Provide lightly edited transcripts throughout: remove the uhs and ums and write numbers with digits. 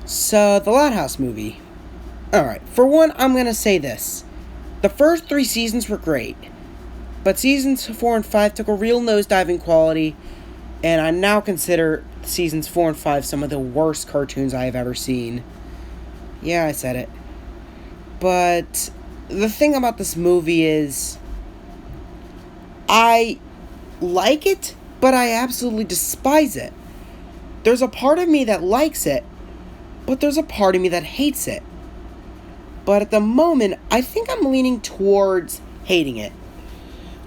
So, the Loud House movie. Alright, for one, I'm gonna say this. The first 3 seasons were great, but seasons 4 and 5 took a real nosedive in quality, and I now consider seasons 4 and 5 some of the worst cartoons I have ever seen. Yeah, I said it. But the thing about this movie is, I like it, but I absolutely despise it. There's a part of me that likes it, but there's a part of me that hates it. But at the moment, I think I'm leaning towards hating it.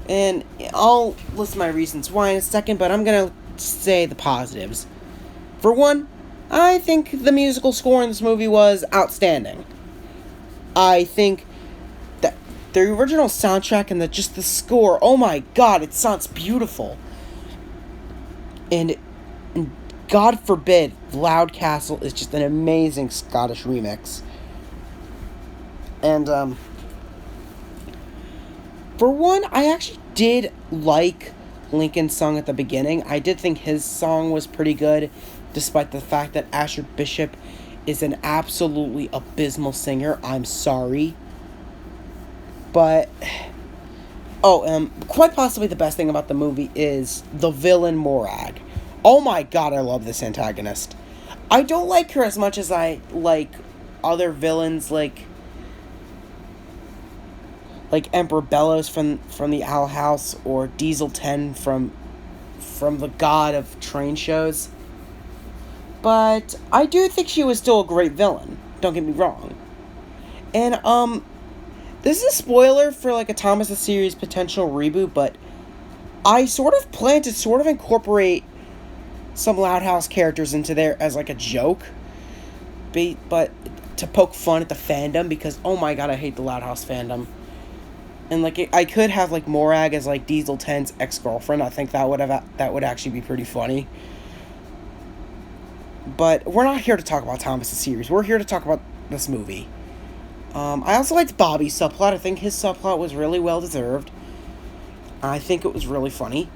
And I'll list my reasons why in a second, but I'm going to say the positives. For one, I think the musical score in this movie was outstanding. I think that the original soundtrack and just the score, oh my god, it sounds beautiful. And God forbid, Loud Castle is just an amazing Scottish remix. And, for one, I actually did like Lincoln's song at the beginning. I did think his song was pretty good, despite the fact that Asher Bishop is an absolutely abysmal singer. I'm sorry. But, quite possibly the best thing about the movie is the villain Morag. Oh my god, I love this antagonist. I don't like her as much as I like other villains like Emperor Bellows from the Owl House, or Diesel 10 from the god of train shows. But I do think she was still a great villain. Don't get me wrong. And this is a spoiler for a Thomas the Series potential reboot, but I sort of plan to incorporate some Loud House characters into there as a joke, but to poke fun at the fandom, because oh my god, I hate the Loud House fandom. And I could have Morag as Diesel 10's ex-girlfriend. I think that would actually be pretty funny. But we're not here to talk about Thomas the Series. We're here to talk about this movie. I also liked Bobby's subplot. I think his subplot was really well deserved. I think it was really funny.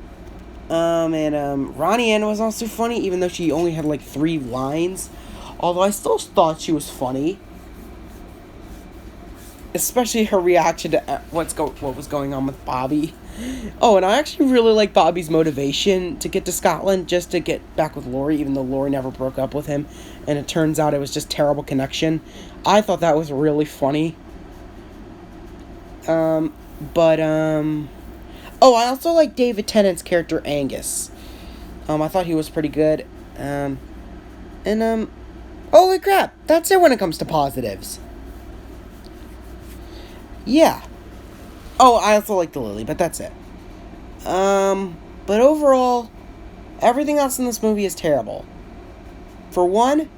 And Ronnie Ann was also funny, even though she only had 3 lines. Although I still thought she was funny. Especially her reaction to what was going on with Bobby. Oh, and I actually really like Bobby's motivation to get to Scotland, just to get back with Laurie, even though Laurie never broke up with him, and it turns out it was just terrible connection. I thought that was really funny. Oh, I also like David Tennant's character, Angus. I thought he was pretty good. Holy crap, that's it when it comes to positives. Yeah. Oh, I also like the Lily, but that's it. But overall, everything else in this movie is terrible. For one,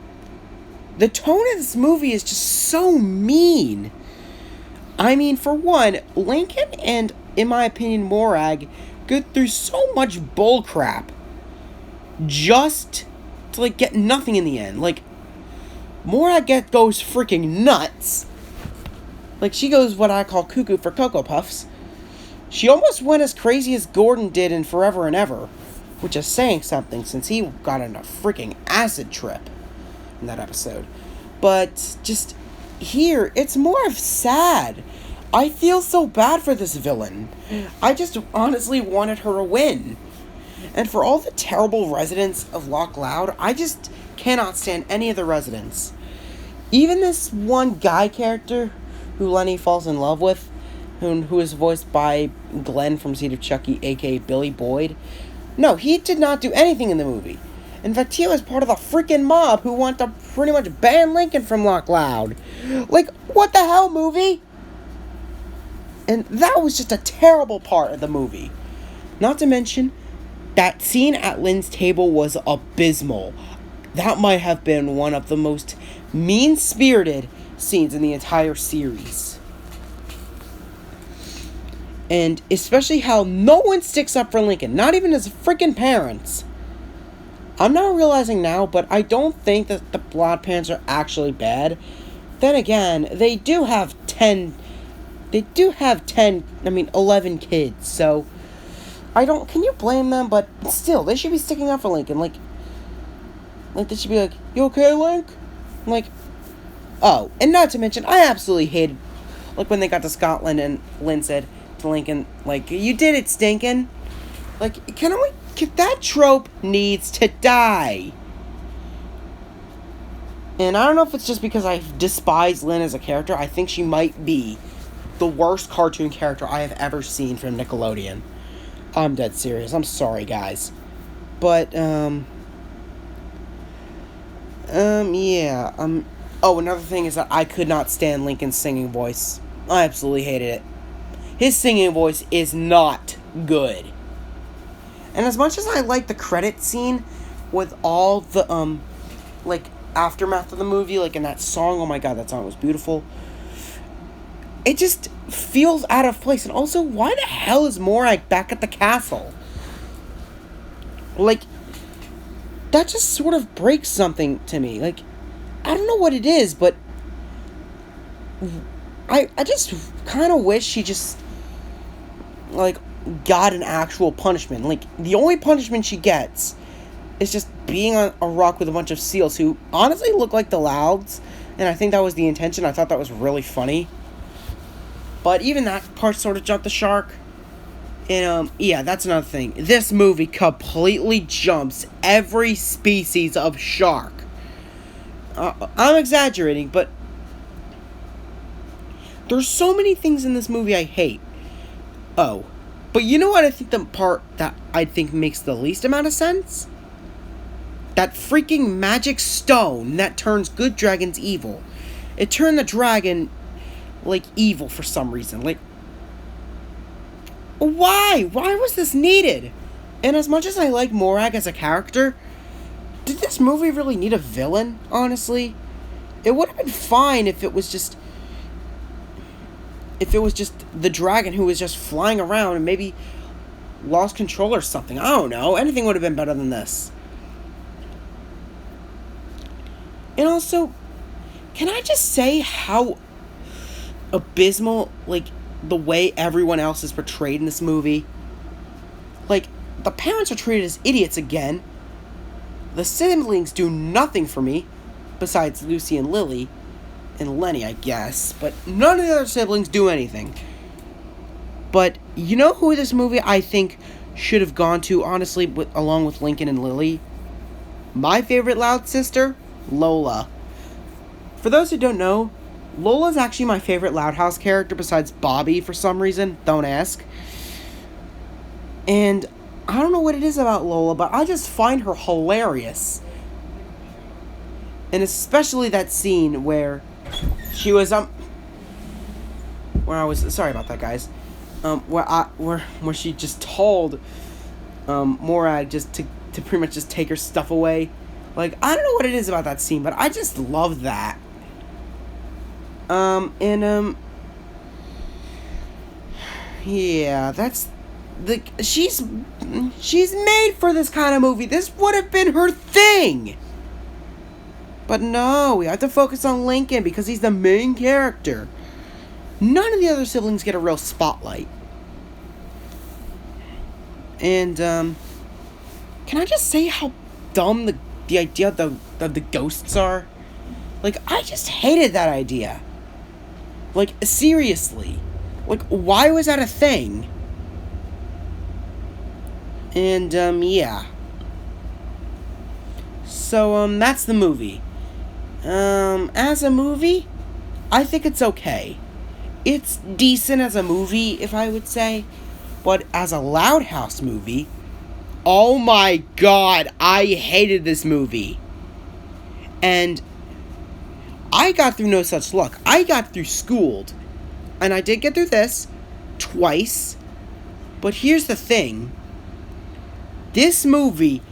the tone of this movie is just so mean. I mean, for one, Lincoln and, in my opinion, Morag go through so much bullcrap just to, get nothing in the end. Morag goes freaking nuts. She goes what I call cuckoo for Cocoa Puffs. She almost went as crazy as Gordon did in Forever and Ever, which is saying something since he got on a freaking acid trip in that episode. But just here, it's more of sad. I feel so bad for this villain. I just honestly wanted her to win. And for all the terrible residents of Loch Loud, I just cannot stand any of the residents. Even this one guy character who Lenny falls in love with, who is voiced by Glenn from Seed of Chucky, a.k.a. Billy Boyd. No, he did not do anything in the movie. In fact, he was part of the freaking mob who want to pretty much ban Lincoln from Loch Loud. What the hell, movie? And that was just a terrible part of the movie. Not to mention, that scene at Lynn's table was abysmal. That might have been one of the most mean-spirited scenes in the entire series. And especially how no one sticks up for Lincoln, not even his freaking parents. I'm not realizing now, but I don't think that the Blood Parents are actually bad. Then again, they do have 11 kids, so can you blame them? But still, they should be sticking up for Lincoln. They should be you okay, Link? Like, oh, and not to mention, I absolutely hated, like, when they got to Scotland and Lynn said to Lincoln, like, you did it, Stinkin'. Like, that trope needs to die. And I don't know if it's just because I despise Lynn as a character. I think she might be the worst cartoon character I have ever seen from Nickelodeon. I'm dead serious. I'm sorry, guys. But, yeah. Oh, another thing is that I could not stand Lincoln's singing voice. I absolutely hated it. His singing voice is not good. And as much as I like the credit scene with all the, like, aftermath of the movie, like in that song, oh my god, that song was beautiful. It just feels out of place. And also, why the hell is Morag back at the castle? Like, that just sort of breaks something to me. Like, I don't know what it is, but I just kind of wish she just, like, got an actual punishment. Like, the only punishment she gets is just being on a rock with a bunch of seals who honestly look like the Louds, and I think that was the intention. I thought that was really funny. But even that part sort of jumped the shark. And, yeah, that's another thing. This movie completely jumps every species of shark. I'm exaggerating, but there's so many things in this movie I hate. Oh, but you know what I think the part that I think makes the least amount of sense? That freaking magic stone that turns good dragons evil. It turned the dragon, like, evil for some reason. Like, why? Why was this needed? And as much as I like Morag as a character, did this movie really need a villain, honestly? It would have been fine if it was just the dragon who was just flying around and maybe lost control or something. I don't know. Anything would have been better than this. And also, can I just say how abysmal, like, the way everyone else is portrayed in this movie? Like, the parents are treated as idiots again. The siblings do nothing for me, besides Lucy and Lily, and Lenny, I guess. But none of the other siblings do anything. But you know who this movie, I think, should have gone to, honestly, along with Lincoln and Lily? My favorite Loud sister? Lola. For those who don't know, Lola's actually my favorite Loud House character besides Bobby for some reason. Don't ask. And I don't know what it is about Lola, but I just find her hilarious. And especially that scene where she was, sorry about that, guys. Where she just told, Morag just to pretty much just take her stuff away. Like, I don't know what it is about that scene, but I just love that. Yeah, that's she's made for this kind of movie. This would have been her thing. But no, we have to focus on Lincoln because he's the main character. None of the other siblings get a real spotlight. And, can I just say how dumb the idea of the ghosts are? Like, I just hated that idea. Like, seriously. Like, why was that a thing? And, yeah. So, that's the movie. As a movie, I think it's okay. It's decent as a movie, if I would say. But as a Loud House movie, oh my god, I hated this movie. And I got through No Such Luck. I got through Schooled. And I did get through this twice. But here's the thing. This movie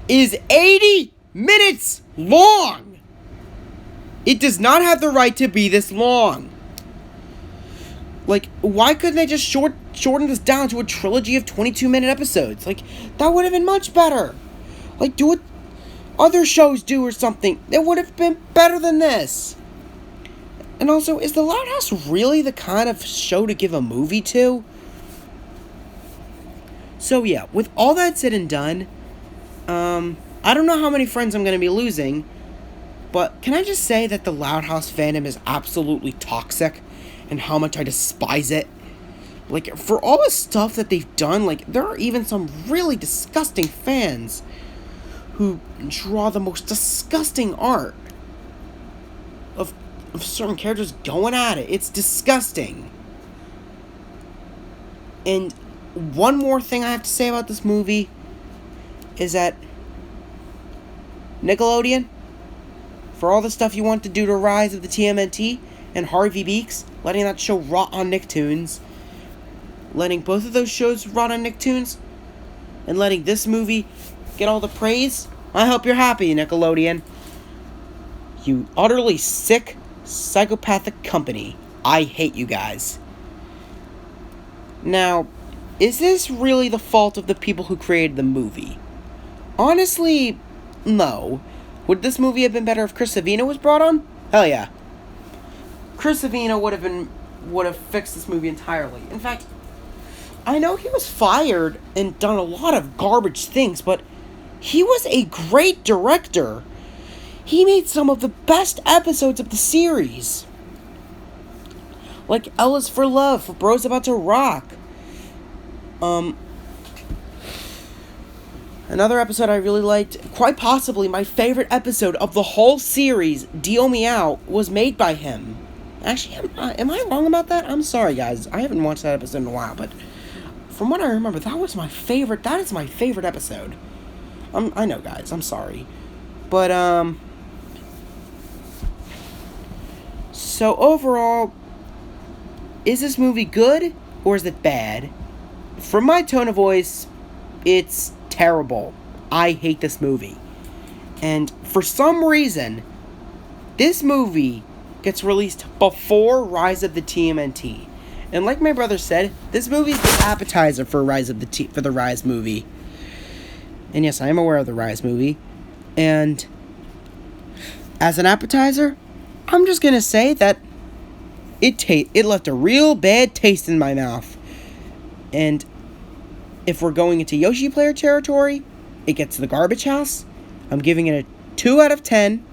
is 80 minutes long. It does not have the right to be this long. Like, why couldn't they just shorten this down to a trilogy of 22-minute episodes? Like, that would have been much better. Like, do what other shows do or something. It would have been better than this. And also, is The Loud House really the kind of show to give a movie to? So yeah, with all that said and done, I don't know how many friends I'm going to be losing, But can I just say that the Loud House fandom is absolutely toxic and how much I despise it? Like, for all the stuff that they've done, like, there are even some really disgusting fans who draw the most disgusting art of certain characters going at it. It's disgusting. And one more thing I have to say about this movie is that Nickelodeon, for all the stuff you want to do to Rise of the TMNT and Harvey Beaks, letting that show rot on Nicktoons, letting both of those shows rot on Nicktoons, and letting this movie get all the praise, I hope you're happy, Nickelodeon. You utterly sick, psychopathic company. I hate you guys. Now, is this really the fault of the people who created the movie? Honestly, no. Would this movie have been better if Chris Savino was brought on? Hell yeah. Chris Savino would have fixed this movie entirely. In fact, I know he was fired and done a lot of garbage things, but he was a great director. He made some of the best episodes of the series. Like Ella's for Love, for Bros About to Rock. Another episode I really liked, quite possibly my favorite episode of the whole series, Deal Me Out, was made by him. Actually, am I wrong about that? I'm sorry, guys. I haven't watched that episode in a while, but from what I remember, that is my favorite episode. I know, guys. I'm sorry. But, so overall, is this movie good or is it bad? From my tone of voice, it's terrible. I hate this movie. And for some reason, this movie gets released before Rise of the TMNT. And like my brother said, this movie is the appetizer for the Rise movie. And yes, I am aware of the Rise movie. And as an appetizer, I'm just gonna say that it left a real bad taste in my mouth. And if we're going into Yoshi player territory, it gets to the garbage house. I'm giving it a 2 out of 10.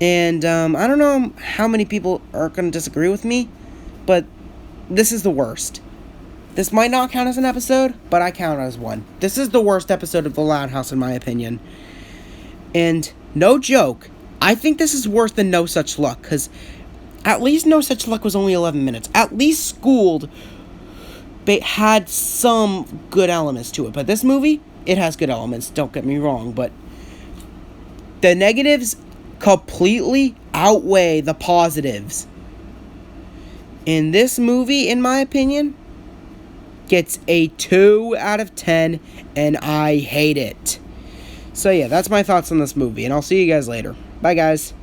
And I don't know how many people are going to disagree with me, but this is the worst. This might not count as an episode, but I count it as one. This is the worst episode of The Loud House in my opinion. And no joke, I think this is worse than No Such Luck, because at least No Such Luck was only 11 minutes. At least Schooled had some good elements to it. But this movie, it has good elements, don't get me wrong. But the negatives completely outweigh the positives. And this movie, in my opinion, gets a 2 out of 10, and I hate it. So yeah, that's my thoughts on this movie, and I'll see you guys later. Bye, guys.